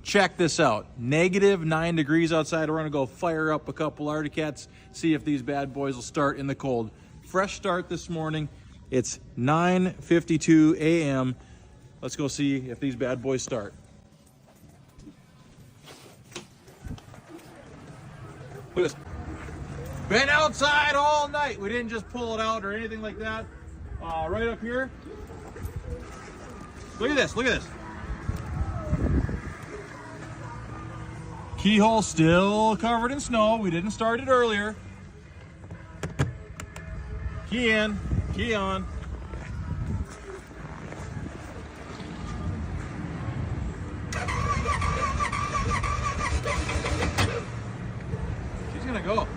check this out. -9 degrees outside. We're gonna go fire up a couple Arctic Cats, see if these bad boys will start in the cold. Fresh start this morning. It's 9:52 a.m. Let's go see if these bad boys start. Look at this. Been outside all night. We didn't just pull it out or anything like that. Right up here. Look at this, look at this. Keyhole still covered in snow. We didn't start it earlier. Key in, key on. She's gonna go.